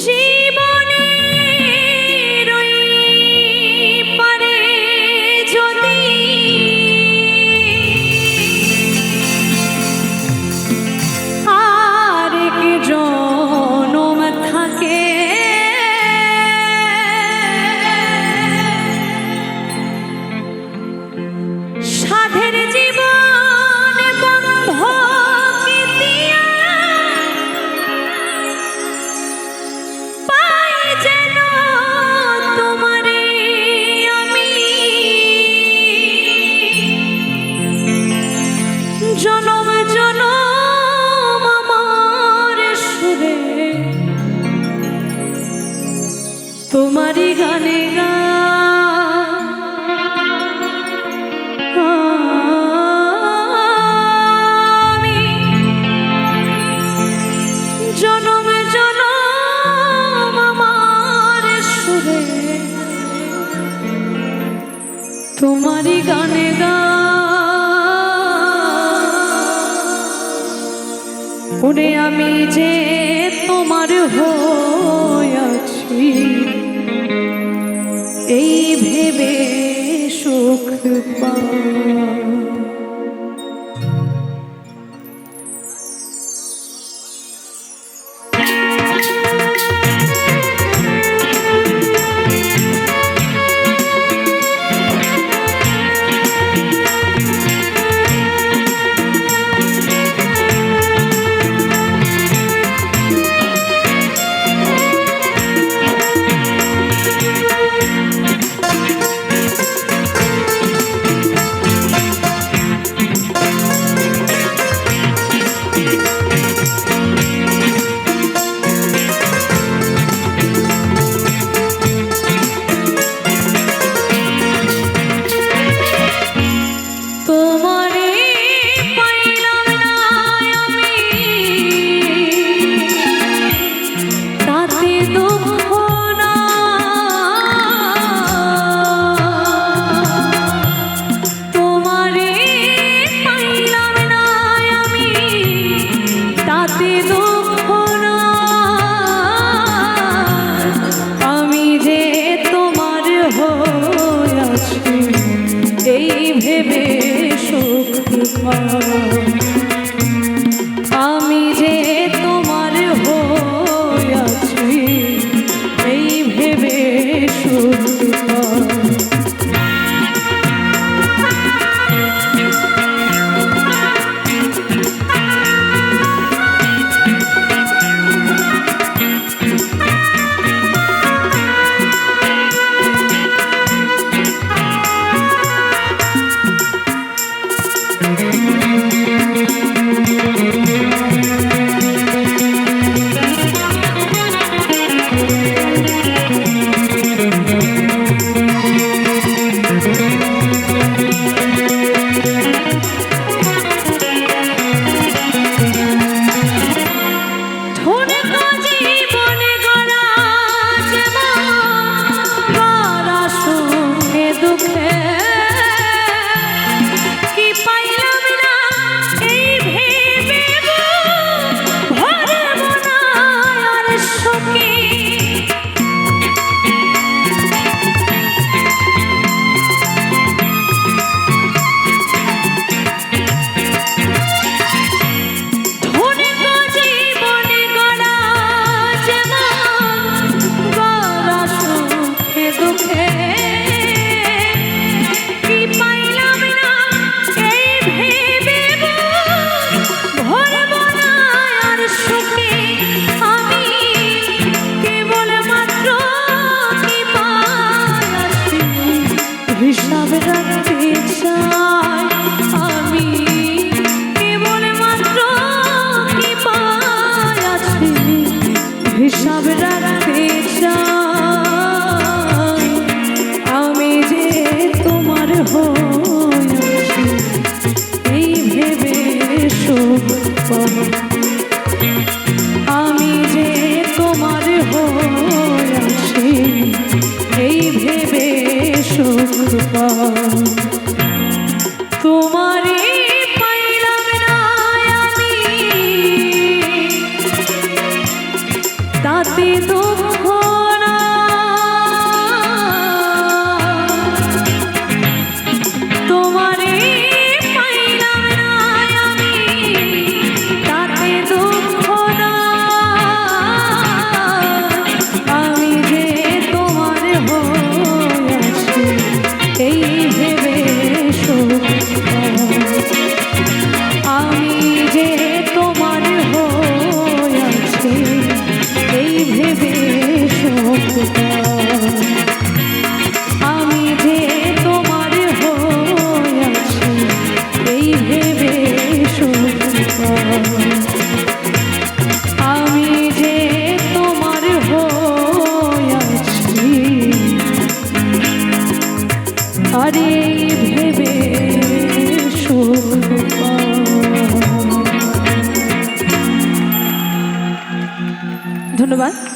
জীবনের ওই পারে যদি আরেক জনম থাকে, সাধের জীবন বন্ধকে দিয়া পাই যেন তোমারে আমি, জনম জনম আমার সুরে তোমারই গানে গা জনম জনম আমার সুরে তোমারই গানে গা। ওরে আমি যে তোমার হইয়াছি এই ভেবে সুখ পাই। এই ভেবে সুখ পাই। আমি যে তোমার হইয়াছি এই ভেবে সুখ পাই। হিসাব রাখতে চাই আমি কেবল মাত্র কি পাইয়াছি, হিসাব রাখতে চাই আমি যে তোমার হইয়াছি এই ভেবে সুখ পাই। আমি যে তোমার হইয়াছি এই ভেবে সুখ পাই। তোমারে পাইলাম না আমি তাতে দুঃখ না, তোমারে পাইলাম না আমি, তাতে দুঃখ না। আমি যে তোমার হয়েছি এই ভেবে সুখ পাই। আমি যে তোমার হয়েছি এই ভেবে সুখ পাই। আমি যে তোমার হয়েছি এই ভেবে সুখ পাই। আমি যে তোমার হয়েছি আরে ভেবে সুখ পাই। ধন্যবাদ।